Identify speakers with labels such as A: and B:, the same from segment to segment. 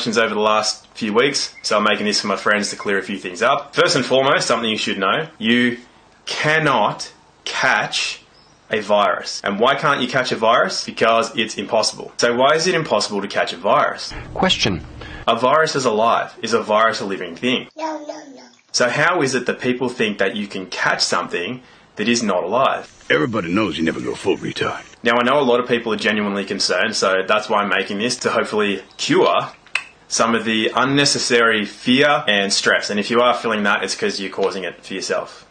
A: questions over the last few weeks, so I'm making this for my friends to clear a few things up. First and foremost, something you should know, you cannot catch a virus. And why can't you catch a virus? Because it's impossible. So why is it impossible to catch a virus?
B: Question.
A: A virus is alive. Is a virus a living thing?
C: No.
A: So how is it that people think that you can catch something that is not alive?
D: Everybody knows you never go full retard.
A: Now, I know a lot of people are genuinely concerned, so that's why I'm making this, to hopefully cure some of the unnecessary fear and stress. And if you are feeling that, it's because you're causing it for yourself.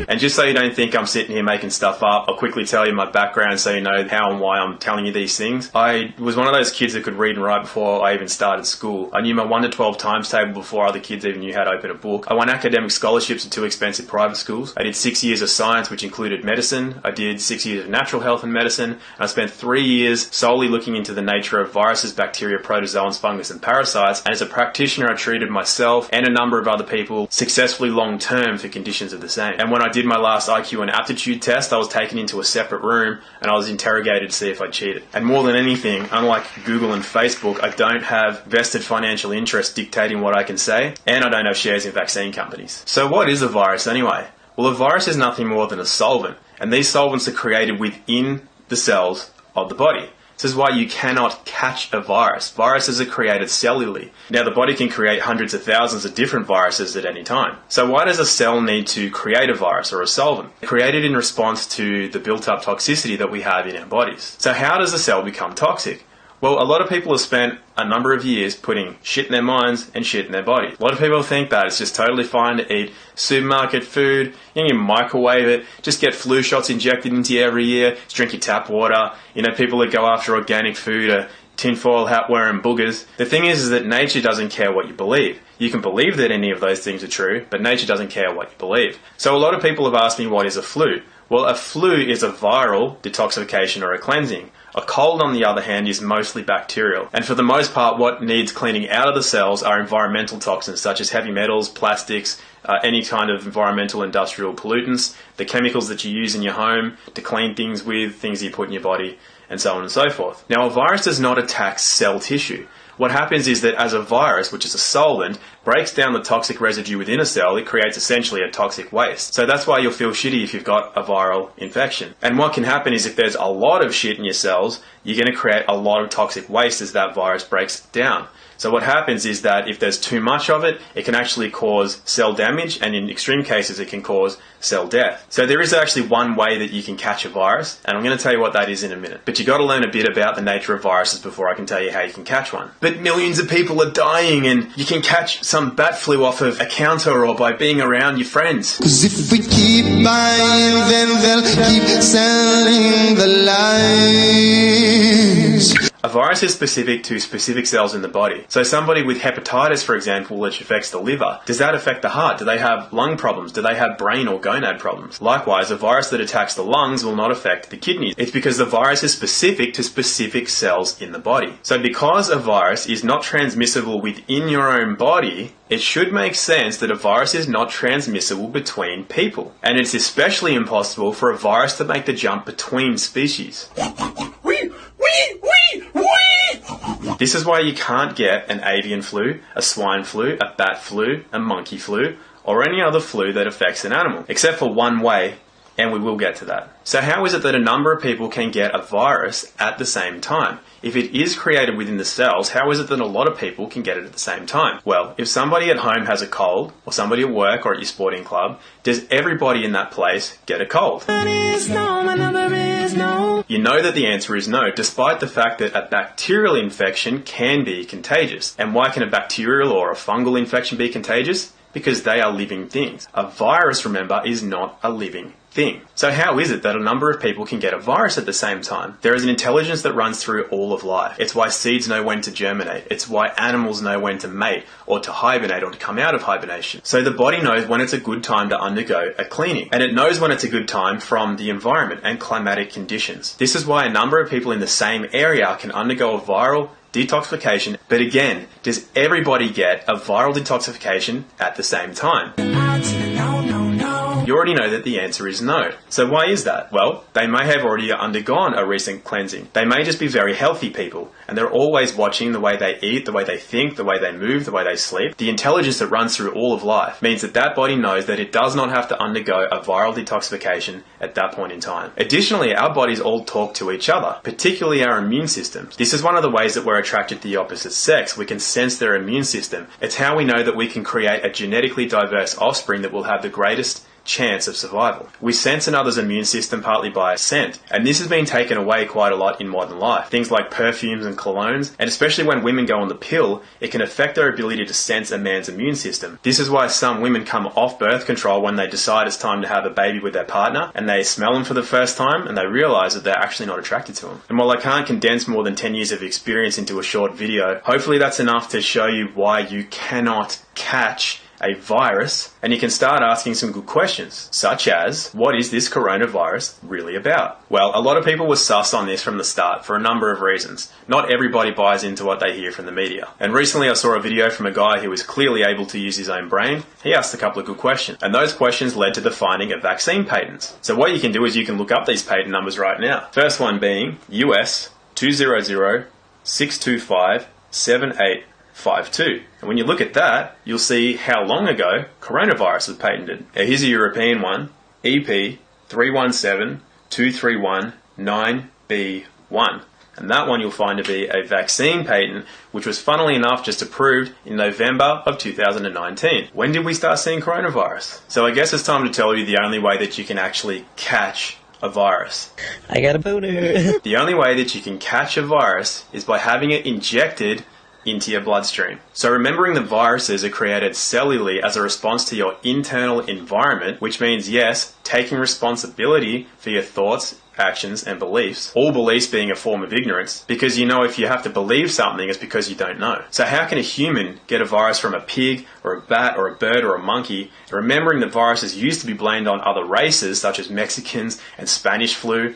A: And just so you don't think I'm sitting here making stuff up, I'll quickly tell you my background so you know how and why I'm telling you these things. I was one of those kids that could read and write before I even started school. I knew my 1 to 12 times table before other kids even knew how to open a book. I won academic scholarships at 2 expensive private schools. I did 6 years of science, which included medicine. I did 6 years of natural health and medicine. And I spent 3 years solely looking into the nature of viruses, bacteria, protozoans, fungus and parasites. And as a practitioner, I treated myself and a number of other people successfully long term for conditions of the same. And when I did my last IQ and aptitude test, I was taken into a separate room and I was interrogated to see if I cheated. And more than anything, unlike Google and Facebook, I don't have vested financial interest dictating what I can say, and I don't have shares in vaccine companies. So what is a virus anyway? Well, a virus is nothing more than a solvent, and these solvents are created within the cells of the body. This is why you cannot catch a virus. Viruses are created cellularly. Now, the body can create hundreds of thousands of different viruses at any time. So why does a cell need to create a virus or a solvent? Created in response to the built-up toxicity that we have in our bodies. So how does a cell become toxic? Well, a lot of people have spent a number of years putting shit in their minds and shit in their body. A lot of people think that it's just totally fine to eat supermarket food, you can microwave it, just get flu shots injected into you every year, just drink your tap water. You know, people that go after organic food are tinfoil hat wearing boogers. The thing is that nature doesn't care what you believe. You can believe that any of those things are true, but nature doesn't care what you believe. So a lot of people have asked me, what is a flu? Well, a flu is a viral detoxification or a cleansing. A cold, on the other hand, is mostly bacterial. And for the most part, what needs cleaning out of the cells are environmental toxins such as heavy metals, plastics, any kind of environmental industrial pollutants, the chemicals that you use in your home to clean things with, things you put in your body, and so on and so forth. Now, a virus does not attack cell tissue. What happens is that as a virus, which is a solvent, breaks down the toxic residue within a cell, it creates essentially a toxic waste. So that's why you'll feel shitty if you've got a viral infection. And what can happen is if there's a lot of shit in your cells, you're going to create a lot of toxic waste as that virus breaks it down. So what happens is that if there's too much of it, it can actually cause cell damage, and in extreme cases, it can cause cell death. So there is actually one way that you can catch a virus, and I'm going to tell you what that is in a minute. But you've got to learn a bit about the nature of viruses before I can tell you how you can catch one. But millions of people are dying, and you can catch some bat flu off of a counter or by being around your friends.
E: 'Cause if we keep buying, then they'll keep selling the lies.
A: A virus is specific to specific cells in the body. So somebody with hepatitis, for example, which affects the liver, does that affect the heart? Do they have lung problems? Do they have brain or gonad problems? Likewise, a virus that attacks the lungs will not affect the kidneys. It's because the virus is specific to specific cells in the body. So because a virus is not transmissible within your own body, it should make sense that a virus is not transmissible between people. And it's especially impossible for a virus to make the jump between species. This is why you can't get an avian flu, a swine flu, a bat flu, a monkey flu, or any other flu that affects an animal, except for one way, and we will get to that. So how is it that a number of people can get a virus at the same time? If it is created within the cells, how is it that a lot of people can get it at the same time? Well, if somebody at home has a cold, or somebody at work or at your sporting club, does everybody in that place get a cold? You know that the answer is no, despite the fact that a bacterial infection can be contagious. And why can a bacterial or a fungal infection be contagious? Because they are living things. A virus, remember, is not a living thing. So how is it that a number of people can get a virus at the same time? There is an intelligence that runs through all of life. It's why seeds know when to germinate. It's why animals know when to mate or to hibernate or to come out of hibernation. So the body knows when it's a good time to undergo a cleaning. And it knows when it's a good time from the environment and climatic conditions. This is why a number of people in the same area can undergo a viral detoxification. But again, does everybody get a viral detoxification at the same time?
F: No.
A: You already know that the answer is no. So why is that? Well, they may have already undergone a recent cleansing. They may just be very healthy people, and they're always watching the way they eat, the way they think, the way they move, the way they sleep. The intelligence that runs through all of life means that that body knows that it does not have to undergo a viral detoxification at that point in time. Additionally, our bodies all talk to each other, particularly our immune systems. This is one of the ways that we're attracted to the opposite sex. We can sense their immune system. It's how we know that we can create a genetically diverse offspring that will have the greatest chance of survival. We sense another's immune system partly by scent, and this has been taken away quite a lot in modern life. Things like perfumes and colognes, and especially when women go on the pill, it can affect their ability to sense a man's immune system. This is why some women come off birth control when they decide it's time to have a baby with their partner, and they smell them for the first time, and they realise that they're actually not attracted to them. And while I can't condense more than 10 years of experience into a short video, hopefully that's enough to show you why you cannot catch a virus, and you can start asking some good questions, such as, what is this coronavirus really about? Well, a lot of people were sus on this from the start for a number of reasons. Not everybody buys into what they hear from the media. And recently I saw a video from a guy who was clearly able to use his own brain. He asked a couple of good questions, and those questions led to the finding of vaccine patents. So what you can do is you can look up these patent numbers right now. First one being US 200-625-7852. And when you look at that, you'll see how long ago coronavirus was patented. Now here's a European one, EP 317231-9B1. And that one you'll find to be a vaccine patent, which was funnily enough just approved in November of 2019. When did we start seeing coronavirus? So I guess it's time to tell you the only way that you can actually catch a virus.
B: I got a boner.
A: The only way that you can catch a virus is by having it injected into your bloodstream. So remembering that viruses are created cellularly as a response to your internal environment, which means, yes, taking responsibility for your thoughts, actions, and beliefs, all beliefs being a form of ignorance, because you know if you have to believe something, it's because you don't know. So how can a human get a virus from a pig, or a bat, or a bird, or a monkey? Remembering that viruses used to be blamed on other races, such as Mexicans and Spanish flu.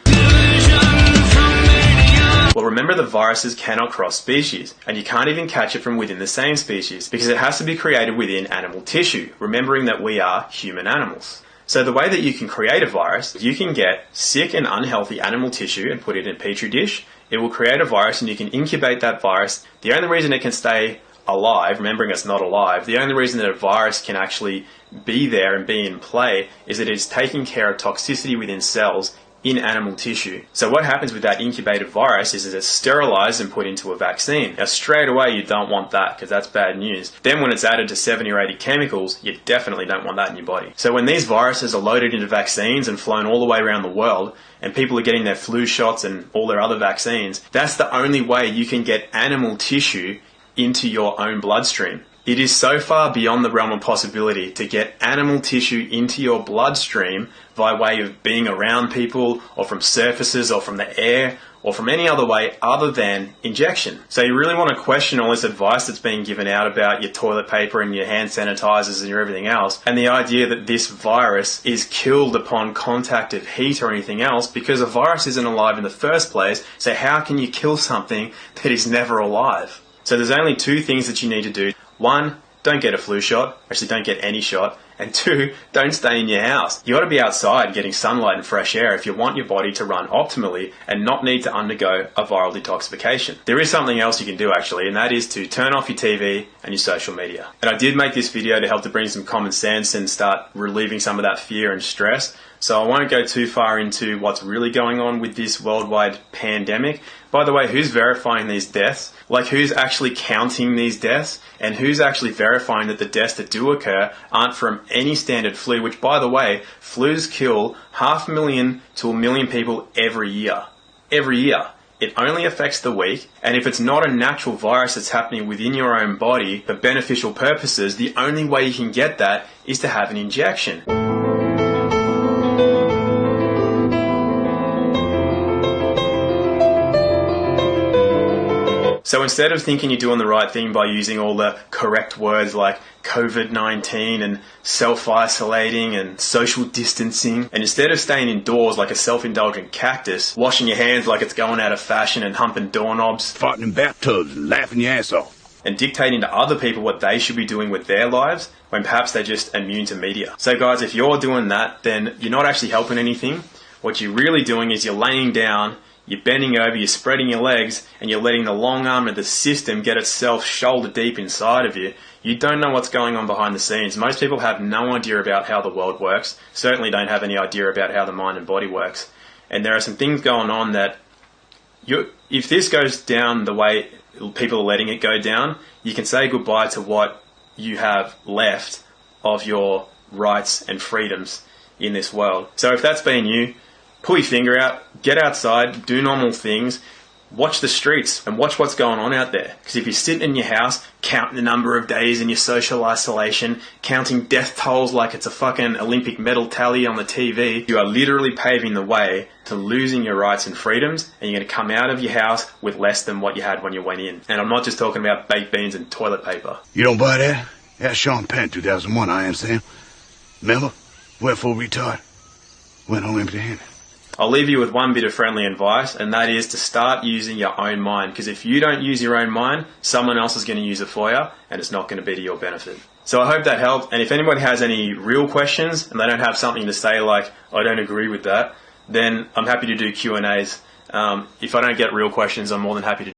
A: Well, remember that viruses cannot cross species, and you can't even catch it from within the same species, because it has to be created within animal tissue, remembering that we are human animals. So the way that you can create a virus, you can get sick and unhealthy animal tissue and put it in a petri dish. It will create a virus and you can incubate that virus. The only reason it can stay alive, remembering it's not alive, the only reason that a virus can actually be there and be in play is that it is taking care of toxicity within cells in animal tissue. So what happens with that incubated virus is that it's sterilized and put into a vaccine. Now straight away you don't want that because that's bad news. Then when it's added to 70 or 80 chemicals, you definitely don't want that in your body. So when these viruses are loaded into vaccines and flown all the way around the world, and people are getting their flu shots and all their other vaccines, that's the only way you can get animal tissue into your own bloodstream. It is so far beyond the realm of possibility to get animal tissue into your bloodstream by way of being around people or from surfaces or from the air or from any other way other than injection. So you really want to question all this advice that's being given out about your toilet paper and your hand sanitizers and your everything else, and the idea that this virus is killed upon contact of heat or anything else, because a virus isn't alive in the first place, so how can you kill something that is never alive? So there's only two things that you need to do. One, don't get a flu shot. Actually, don't get any shot. And two, don't stay in your house. You got to be outside getting sunlight and fresh air if you want your body to run optimally and not need to undergo a viral detoxification. There is something else you can do actually, and that is to turn off your TV and your social media. And I did make this video to help to bring some common sense and start relieving some of that fear and stress. So I won't go too far into what's really going on with this worldwide pandemic. By the way, who's verifying these deaths? Like, who's actually counting these deaths? And who's actually verifying that the deaths that do occur aren't from any standard flu, which, by the way, flus kill 500,000 to 1 million people every year. Every year. It only affects the weak, and if it's not a natural virus that's happening within your own body for beneficial purposes, the only way you can get that is to have an injection. So instead of thinking you're doing the right thing by using all the correct words like COVID-19 and self-isolating and social distancing, and instead of staying indoors like a self-indulgent cactus, washing your hands like it's going out of fashion and humping doorknobs,
D: Farting in bathtubs and laughing your ass off.
A: and dictating to other people what they should be doing with their lives when perhaps they're just immune to media. So guys, if you're doing that, then you're not actually helping anything. What you're really doing is you're laying down, you're bending over, you're spreading your legs, and you're letting the long arm of the system get itself shoulder deep inside of you. You don't know what's going on behind the scenes. Most people have no idea about how the world works, certainly don't have any idea about how the mind and body works. And there are some things going on that, if this goes down the way people are letting it go down, you can say goodbye to what you have left of your rights and freedoms in this world. So if that's been you, pull your finger out, get outside, do normal things, watch the streets and watch what's going on out there. Because if you're sitting in your house, counting the number of days in your social isolation, counting death tolls like it's a fucking Olympic medal tally on the TV, you are literally paving the way to losing your rights and freedoms, and you're going to come out of your house with less than what you had when you went in. And I'm not just talking about baked beans and toilet paper.
D: You don't buy that? That's Sean Penn, 2001, I am Sam. Remember? Went full retard. Went home empty-handed.
A: I'll leave you with one bit of friendly advice, and that is to start using your own mind. Because if you don't use your own mind, someone else is going to use it for you, and it's not going to be to your benefit. So I hope that helped. And if anybody has any real questions and they don't have something to say like, I don't agree with that, then I'm happy to do Q&As. If I don't get real questions, I'm more than happy to